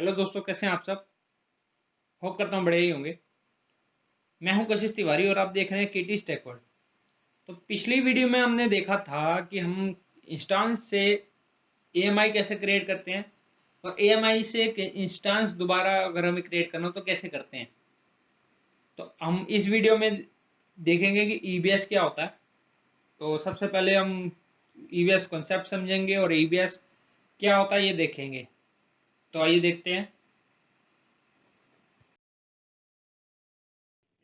Hello दोस्तों, कैसे हैं आप सब। होप करता हूँ बड़े ही होंगे। मैं हूँ कशिश तिवारी और आप देख रहे हैं केटी टेक वर्ल्ड। तो पिछली वीडियो में हमने देखा था कि हम इंस्टांस से एएमआई कैसे क्रिएट करते हैं और एएमआई से इंस्टांस दोबारा अगर हमें क्रिएट करना हो तो कैसे करते हैं। तो हम इस वीडियो में देखेंगे कि ईबीएस क्या होता है। तो सबसे पहले हम ईबीएस कॉन्सेप्ट समझेंगे और ईबीएस क्या होता है ये देखेंगे। तो आइए देखते हैं।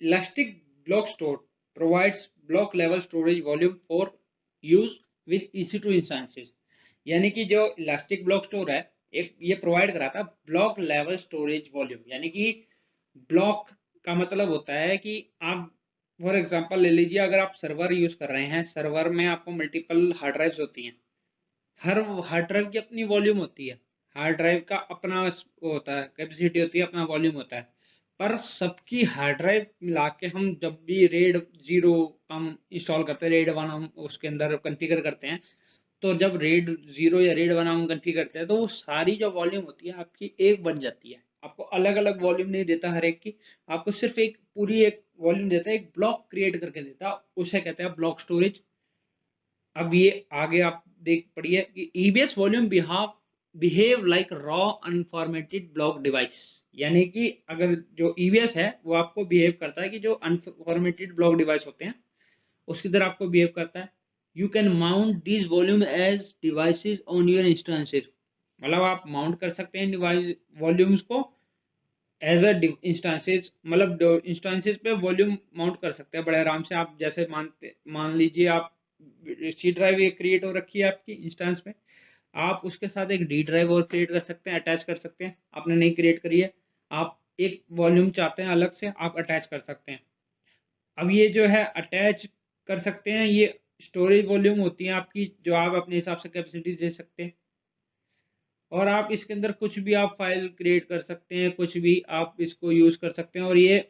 Elastic Block Store provides block level storage volume for use with EC2 instances। यानी कि जो इलास्टिक ब्लॉक स्टोर है एक ये प्रोवाइड कराता है ब्लॉक लेवल स्टोरेज वॉल्यूम। यानी कि ब्लॉक का मतलब होता है कि आप फॉर एग्जांपल ले लीजिए, अगर आप सर्वर यूज कर रहे हैं, सर्वर में आपको मल्टीपल हार्ड ड्राइव्स होती हैं। हर हार्ड ड्राइव की अपनी वॉल्यूम होती है। हार्ड ड्राइव का अपना वो होता है, कैपेसिटी होती है, अपना वॉल्यूम होता है। पर सबकी हार्ड ड्राइव मिला के हम जब भी रेड 0 हम इंस्टॉल करते हैं, रेड 1 हम उसके अंदर कॉन्फ़िगर करते हैं, तो जब रेड 0 या रेड 1 हम कॉन्फ़िगर करते हैं तो वो सारी जो वॉल्यूम होती है आपकी एक बन जाती है। आपको अलग अलग वॉल्यूम नहीं देता हर एक की, आपको सिर्फ एक पूरी एक वॉल्यूम देता है, एक ब्लॉक क्रिएट करके देता है, उसे कहते हैं ब्लॉक स्टोरेज। अब ये आगे आप देख पढ़िए कि EBS volume behave like raw unformatted block device. यानी कि अगर जो ईबीएस है वो आपको बिहेव करता है कि जो अनफॉर्मेटेड ब्लॉक डिवाइस होते हैं उसकी तरह आपको बिहेव करता है। You can mount these volume as devices on your instances. मतलब आप माउंट कर सकते हैं डिवाइस वॉल्यूम्स को एज अ इंस्टांसेस, मतलब इंस्टांसेस पे वॉल्यूम माउंट कर सकते हैं बड़े आराम से। आप जैसे मान लीजिए आप सी ड्राइव एक क्रिएट हो रखी है आपकी इंस्टांस में, आप उसके साथ एक डी ड्राइव और क्रिएट कर सकते हैं, अटैच कर सकते हैं। आपने नहीं क्रिएट करी है, आप एक वॉल्यूम चाहते हैं अलग से, आप अटैच कर सकते हैं। अब ये जो है अटैच कर सकते हैं, ये स्टोरेज वॉल्यूम होती है आपकी जो आप अपने हिसाब से कैपेसिटी दे सकते हैं। और आप इसके अंदर कुछ भी आप फाइल क्रिएट कर सकते हैं, कुछ भी आप इसको यूज कर सकते हैं। और ये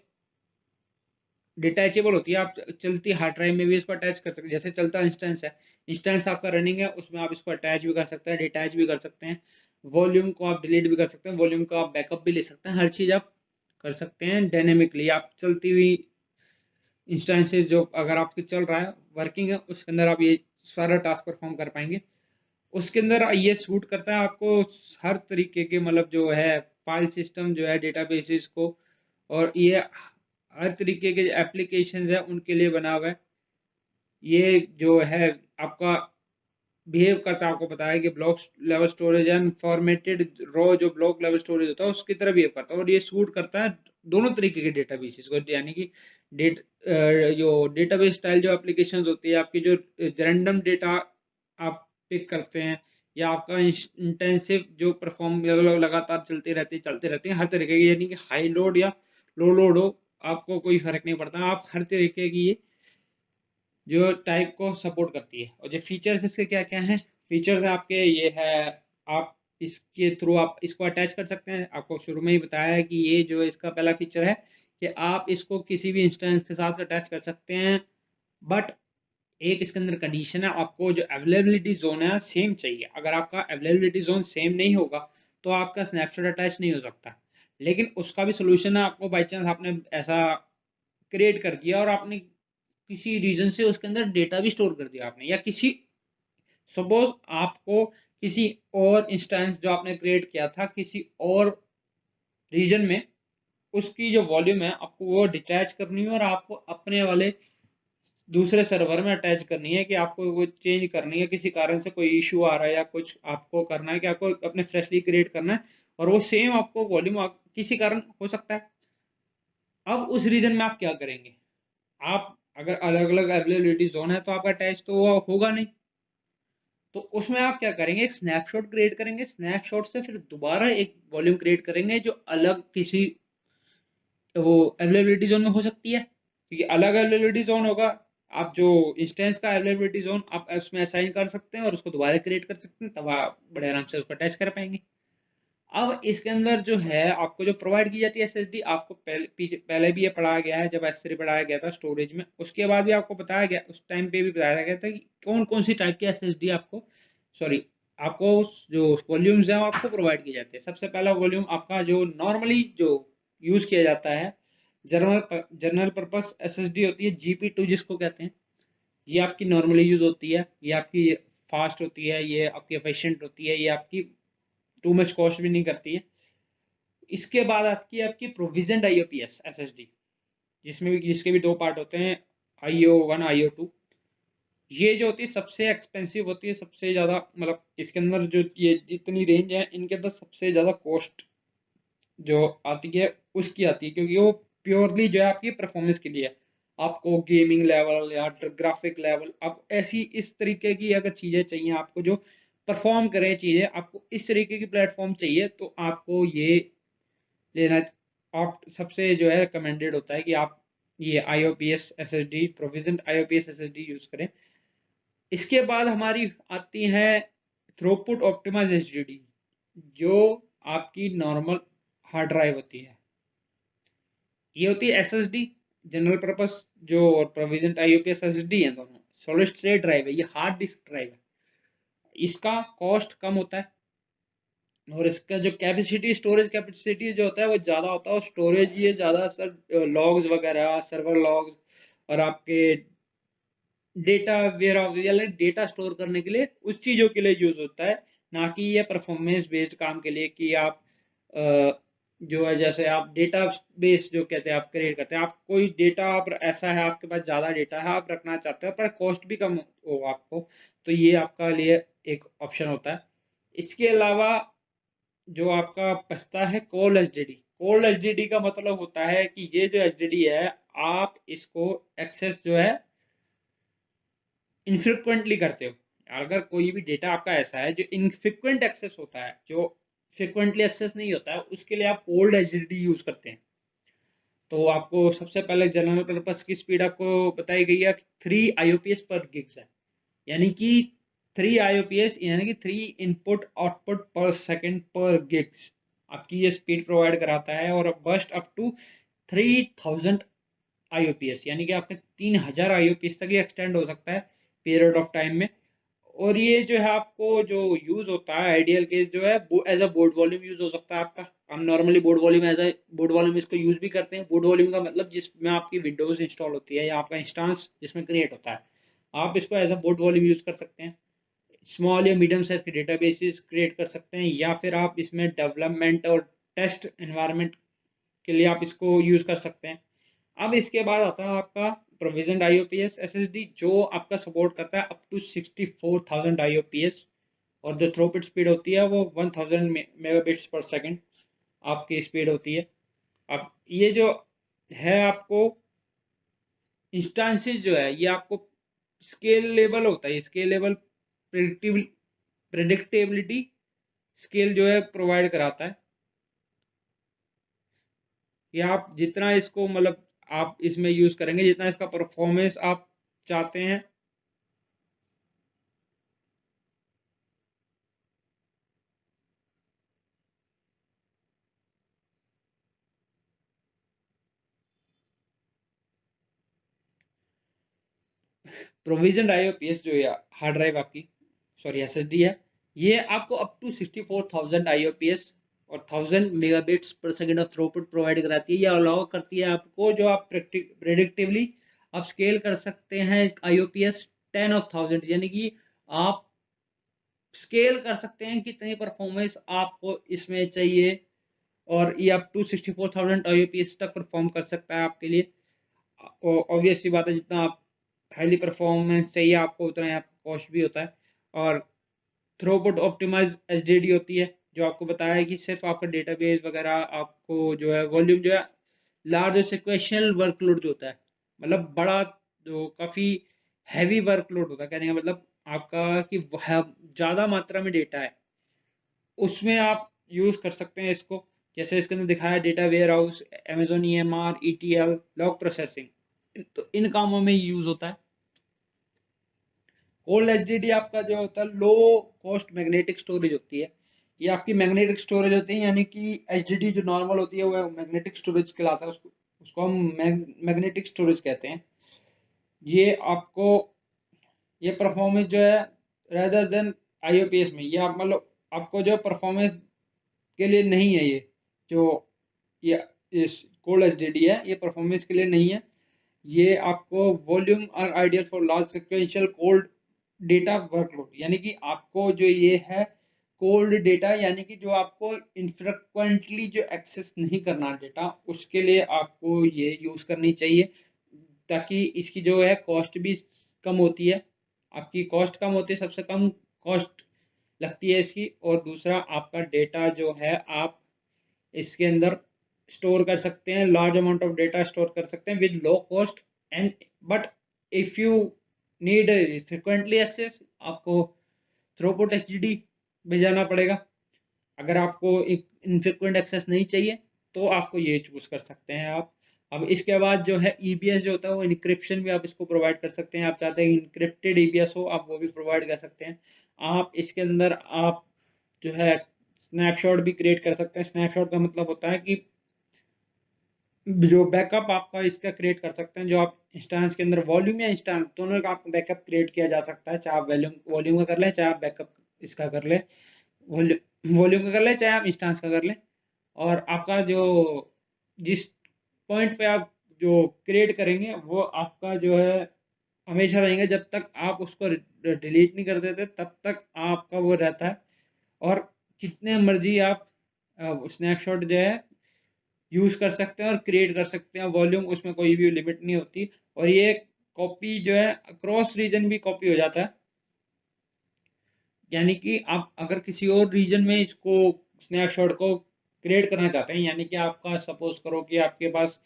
डिटैचेबल होती है, आप चलती हार्ड ड्राइव में भी इसको अटैच कर सकते हैं। जैसे चलता इंस्टेंस है, इंस्टेंस आपका रनिंग है, उसमें आप इसको अटैच भी कर सकते हैं, डिटैच भी कर सकते हैं। वॉल्यूम को आप डिलीट भी कर सकते हैं, वॉल्यूम का आप बैकअप भी ले सकते हैं। हर चीज़ आप कर सकते हैं डायनेमिकली। आप चलती हुई इंस्टेंसेस जो अगर आपके चल रहा है, वर्किंग है, उसके अंदर आप ये सारा टास्क परफॉर्म कर पाएंगे। उसके अंदर ये सूट करता है आपको हर तरीके के, मतलब जो है फाइल सिस्टम जो है डेटाबेसेस को, और ये हर तरीके के एप्लीकेशंस है उनके लिए बना हुआ है। ये जो है आपका बिहेव करता है, आपको पता है कि block level storage and formatted raw जो ब्लॉक लेवल स्टोरेज होता है उसकी तरह बिहेव करता है। और ये सूट करता है दोनों तरीके के डेटाबेसेस को। यानी कि जो डेटाबेस स्टाइल जो एप्लीकेशंस होती है आपकी, जो रैंडम डेटा आप पिक करते हैं, या आपका इंटेंसिव जो परफॉर्म लगातार चलते रहते हैं हर तरीके की, यानी कि हाई लोड या लो लोड हो, आपको कोई फर्क नहीं पड़ता। आप हर तरीके की ये जो टाइप को सपोर्ट करती है। और जो फीचर्स इसके क्या क्या हैं, फीचर्स आपके ये है, आप इसके थ्रू आप इसको अटैच कर सकते हैं। आपको शुरू में ही बताया है कि ये जो इसका पहला फीचर है कि आप इसको किसी भी इंस्टेंस के साथ अटैच कर सकते हैं। बट एक इसके अंदर कंडीशन है, आपको जो अवेलेबिलिटी जोन है सेम चाहिए। अगर आपका अवेलेबिलिटी जोन सेम नहीं होगा तो आपका स्नैपशॉट अटैच नहीं हो सकता। लेकिन उसका भी सोल्यूशन है, आपको बाई चांस आपने ऐसा क्रिएट कर दिया और आपने किसी रीजन से उसके अंदर डेटा भी स्टोर कर दिया आपने, या किसी सपोज आपको किसी और इंस्टेंस जो आपने क्रिएट किया था किसी और रीजन में, उसकी जो वॉल्यूम है आपको वो डिटैच करनी है और आपको अपने वाले दूसरे सर्वर में अटैच करनी है, कि आपको वो चेंज करनी है, किसी कारण से कोई इशू आ रहा है या कुछ आपको करना है कि आपको अपने फ्रेशली क्रिएट करना है, और वो सेम आपको वॉल्यूम किसी कारण हो सकता है। अब उस रीजन में आप क्या करेंगे, आप अगर अलग अलग अवेलेबिलिटी जोन है तो आपका अटैच तो होगा नहीं। तो उसमें आप क्या करेंगे, एक स्नैपशॉट क्रिएट करेंगे, स्नैपशॉट से फिर दोबारा एक वॉल्यूम क्रिएट करेंगे जो अलग किसी वो अवेलेबिलिटी जोन में हो सकती है, क्योंकि अलग अवेलेबिलिटी जोन होगा। आप जो इंस्टेंस का अवेलेबिलिटी जोन आप उसमें असाइन कर सकते हैं और उसको दोबारा क्रिएट कर सकते हैं, तब आप बड़े आराम से उसको अटैच कर पाएंगे। अब इसके अंदर जो है आपको जो प्रोवाइड की जाती है एसएसडी, आपको पहले भी ये पढ़ाया गया है जब S3 पढ़ाया गया था स्टोरेज में, उसके बाद भी आपको बताया गया, उस टाइम पे भी बताया गया था कि कौन कौन सी टाइप की एसएसडी आपको, सॉरी, आपको जो वॉल्यूम्स हैं वो आपको प्रोवाइड किए जाते हैं। सबसे पहला वॉल्यूम आपका जो नॉर्मली जो यूज़ किया जाता है, जनरल पर्पस एसएसडी होती है, जीपी2 जिसको कहते हैं। ये आपकी नॉर्मली यूज़ होती है, ये आपकी फास्ट होती है, ये आपकी एफिशिएंट होती है, ये आपकी टू मच कॉस्ट भी नहीं करती है। इसके बाद आती है आपकी प्रोविजन आईओपीएस एसएसडी, जिसमें भी जिसके भी दो पार्ट होते हैं, IO1 IO2। ये जो होती है सबसे एक्सपेंसिव होती है, सबसे ज़्यादा मतलब इसके अंदर जो ये जितनी रेंज है इनके अंदर सबसे ज़्यादा कॉस्ट जो आती है उसकी आती है, क्योंकि वो प्योरली जो है आपकी परफॉर्मेंस के लिए है। आपको गेमिंग लेवल या ग्राफिक लेवल, आप ऐसी इस तरीके की अगर चीज़ें चाहिए आपको जो परफॉर्म करें चीज़ें, आपको इस तरीके की प्लेटफॉर्म चाहिए, तो आपको ये लेना आप सबसे जो है रिकमेंडेड होता है कि आप ये IOPS SSD provision IOPS SSD use करें। इसके बाद हमारी आती है थ्रूपुट ऑप्टिमाइज HDD, जो आपकी नॉर्मल हार्ड ड्राइव होती है। ये होती है SSD जनरल पर्पस जो, और प्रोविजन IOPS SSD है, दोनों सॉलिड स्टेट ड्राइव है, ये हार्ड डिस्क ड्राइव है। इसका कॉस्ट कम होता है और इसका जो कैपेसिटी, स्टोरेज कैपेसिटी जो होता है वो ज़्यादा होता है, और स्टोरेज ये ज़्यादा सर लॉग्स वगैरह, सर्वर लॉग्स और आपके डेटा वेयर हाउस या डेटा स्टोर करने के लिए उस चीज़ों के लिए यूज़ होता है, ना कि ये परफॉर्मेंस बेस्ड काम के लिए कि आप जो है जैसे आप डेटा बेस जो कहते हैं आप क्रिएट करते हैं, आप कोई डेटा आप ऐसा है आपके पास ज़्यादा डेटा है आप रखना चाहते हो पर कॉस्ट भी कम हो आपको, तो ये आपका लिए एक ऑप्शन होता है। इसके अलावा जो आपका बचता है कोल्ड एचडीडी। कोल्ड एचडीडी का मतलब होता है कि ये जो एचडीडी है आप इसको एक्सेस जो है इनफ्रिक्वेंटली करते हो। अगर कोई भी डेटा आपका ऐसा है जो इनफ्रिक्वेंट एक्सेस होता है, जो फ्रिक्वेंटली एक्सेस नहीं होता है, उसके लिए आप कोल्ड एचडीडी यूज करते हैं। तो आपको सबसे पहले जनरल पर्पस की स्पीड आपको बताई गई है 3 IOPS पर गिग्स है, यानी कि 3 IOPS यानी कि 3 इनपुट आउटपुट पर सेकेंड पर गिग्स आपकी ये स्पीड प्रोवाइड कराता है, और बस्ट अप टू 3000 IOPS यानी कि आपके 3000 IOPS तक ये एक्सटेंड हो सकता है पीरियड ऑफ टाइम में। और ये जो है आपको जो यूज होता है आइडियल केस जो है as a board volume use हो सकता है आपका। हम normally board volume as a board volume इसको यूज भी करते हैं। बोर्ड वॉल्यूम का मतलब जिसमें आपकी विंडोज इंस्टॉल होती है या आपका इंस्टांस जिसमें क्रिएट होता है, आप इसको as a board volume use कर सकते हैं। स्मॉल या मीडियम साइज के डेटाबेसेस क्रिएट कर सकते हैं, या फिर आप इसमें डेवलपमेंट और टेस्ट एनवायरनमेंट के लिए आप इसको यूज कर सकते हैं। अब इसके बाद आता है आपका प्रोविजन IOPS SSD, जो आपका सपोर्ट करता है अप टू 64,000 IOPS, और जो थ्रूपुट स्पीड होती है वो 1000 मेगाबिट्स पर सेकंड आपकी स्पीड होती है। अब ये जो है आपको इंस्टांसेस जो है ये आपको स्केलेबल होता है, स्केलेबल प्रिडिक्टेबिलिटी स्केल जो है प्रोवाइड कराता है कि आप जितना इसको मतलब आप इसमें यूज करेंगे, जितना इसका परफॉर्मेंस आप चाहते हैं। प्रोविजन IOPS जो है हार्ड ड्राइव आपकी, सॉरी SSD है, ये आपको अप टू 64,000 IOPS और 1000 मेगाबिट्स पर सेकेंड ऑफ थ्रूपुट प्रोवाइड कराती है। ये अलाउ करती है आपको जो आप प्रेडिक्टिवली आप स्केल कर सकते हैं IOPS 10,000, यानी कि आप स्केल कर सकते हैं कितनी परफॉर्मेंस आपको इसमें चाहिए, और ये अप टू 64,000 IOPS तक परफॉर्म कर सकता है आपके लिए। ऑब्वियस सी बात है, जितना आप हाईली परफॉर्मेंस चाहिए आपको उतना ही आपका कॉस्ट भी होता है। और थ्रूपुट ऑप्टिमाइज HDD होती है, जो आपको बताया है कि सिर्फ आपका डेटाबेस वगैरह आपको जो है वॉल्यूम जो है लार्ज सिक्वेंशियल वर्कलोड जो होता है, मतलब बड़ा जो काफ़ी हैवी वर्कलोड होता है, कहने का मतलब आपका कि ज़्यादा मात्रा में डेटा है, उसमें आप यूज़ कर सकते हैं इसको। जैसे इसके अंदर दिखाया data warehouse, Amazon EMR, ETL, log processing, तो इन कामों में यूज़ होता है। कोल्ड एचडीडी आपका जो होता है लो कॉस्ट मैग्नेटिक स्टोरेज होती है। ये आपकी मैग्नेटिक स्टोरेज होती है, यानी कि एचडीडी जो नॉर्मल होती है वो मैग्नेटिक स्टोरेज कहलाता है, उसको उसको हम मैग्नेटिक स्टोरेज कहते हैं। ये आपको ये परफॉर्मेंस जो है रेदर देन IOPS में, ये आप मतलब आपको जो परफॉर्मेंस के लिए नहीं है, ये जो ये इस कोल्ड एचडीडी है, ये परफॉर्मेंस के लिए नहीं है। ये आपको वॉल्यूम और ideal for large sequential cold data workload, यानी कि आपको जो ये है कोल्ड डेटा, यानी कि जो आपको इनफ्रिक्वेंटली जो एक्सेस नहीं करना डेटा, उसके लिए आपको ये यूज़ करनी चाहिए, ताकि इसकी जो है कॉस्ट भी कम होती है, आपकी कॉस्ट कम होती है, सबसे कम कॉस्ट लगती है इसकी। और दूसरा, आपका डेटा जो है आप इसके अंदर स्टोर कर सकते हैं, large amount of data store कर सकते हैं with low cost and but if you need frequently access, आपको थ्रूपुट एचडीडी में जाना पड़ेगा। अगर आपको एक इनफ्रिक्वेंट एक्सेस नहीं चाहिए तो आपको ये चूज कर सकते हैं आप। अब इसके बाद जो है ईबीएस जो होता है वो इनक्रिप्शन भी आप इसको प्रोवाइड कर सकते हैं, आप चाहते हैं इनक्रिप्टेड ईबीएस हो, आप वो भी प्रोवाइड कर सकते हैं। आप इसके अंदर आप जो है स्नैपशॉट भी क्रिएट कर सकते हैं। स्नैपशॉट का मतलब होता है कि जो बैकअप आपका इसका क्रिएट कर सकते हैं, जो आप इंस्टेंस के अंदर वॉल्यूम या इंस्टेंस दोनों का आपको बैकअप क्रिएट किया जा सकता है, चाहे आप वॉल्यूम का कर लें, चाहे आप बैकअप इसका कर लें, वॉल्यूम का कर लें, चाहे आप इंस्टेंस का कर लें। और आपका जो जिस पॉइंट पे आप जो क्रिएट करेंगे वो आपका जो है हमेशा रहेंगे, जब तक आप उसको डिलीट नहीं कर देते तब तक आपका वो रहता है। और जितने मर्जी आप स्नैपशॉट जो है यूज़ कर सकते हैं और क्रिएट कर सकते हैं, वॉल्यूम उसमें कोई भी लिमिट नहीं होती। और ये कॉपी जो है क्रॉस रीजन भी कॉपी हो जाता है, यानी कि आप अगर किसी और रीजन में इसको स्नैपशॉट को क्रिएट करना चाहते हैं, यानी कि आपका सपोज करो कि आपके पास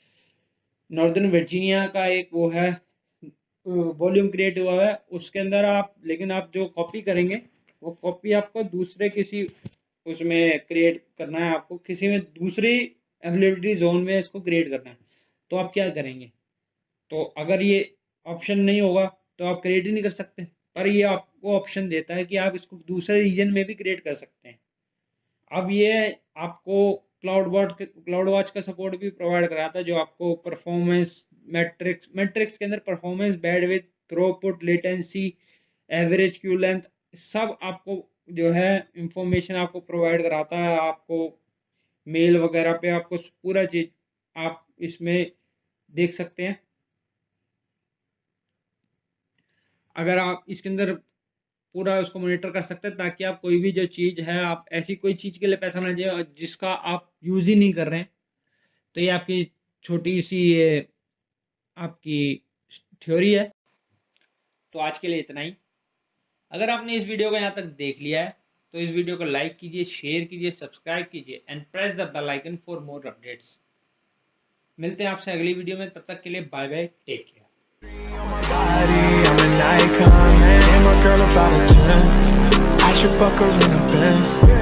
नॉर्दर्न वर्जीनिया का एक वो है वॉल्यूम क्रिएट हुआ है, उसके अंदर आप, लेकिन आप जो कॉपी करेंगे वो कॉपी आपको दूसरे किसी उसमें क्रिएट करना है, आपको किसी में दूसरी अवेलेबिलिटी जोन में इसको क्रिएट करना है, तो आप क्या करेंगे? तो अगर ये ऑप्शन नहीं होगा तो आप क्रिएट ही नहीं कर सकते, पर ये आपको ऑप्शन देता है कि आप इसको दूसरे रीजन में भी क्रिएट कर सकते हैं। अब ये आपको क्लाउड वॉच का सपोर्ट भी प्रोवाइड कराता है, जो आपको परफॉर्मेंस मैट्रिक्स के अंदर performance, bandwidth, throughput, latency, average queue length, सब आपको जो है इंफॉर्मेशन आपको प्रोवाइड कराता है। आपको मेल वगैरह पे आपको पूरा चीज़ आप इसमें देख सकते हैं। अगर आप इसके अंदर पूरा उसको मॉनिटर कर सकते हैं, ताकि आप कोई भी जो चीज़ है, आप ऐसी कोई चीज़ के लिए पैसा ना जाए जिसका आप यूज़ ही नहीं कर रहे हैं। तो ये आपकी छोटी सी ये आपकी थ्योरी है। तो आज के लिए इतना ही। अगर आपने इस वीडियो को यहाँ तक देख लिया है तो इस वीडियो को लाइक कीजिए, शेयर कीजिए, सब्सक्राइब कीजिए and press the bell icon for more updates. मिलते हैं आपसे अगली वीडियो में, तब तक के लिए bye bye, take care. I'm an icon, man. And my girl about a 10. I should fuck her in a Benz.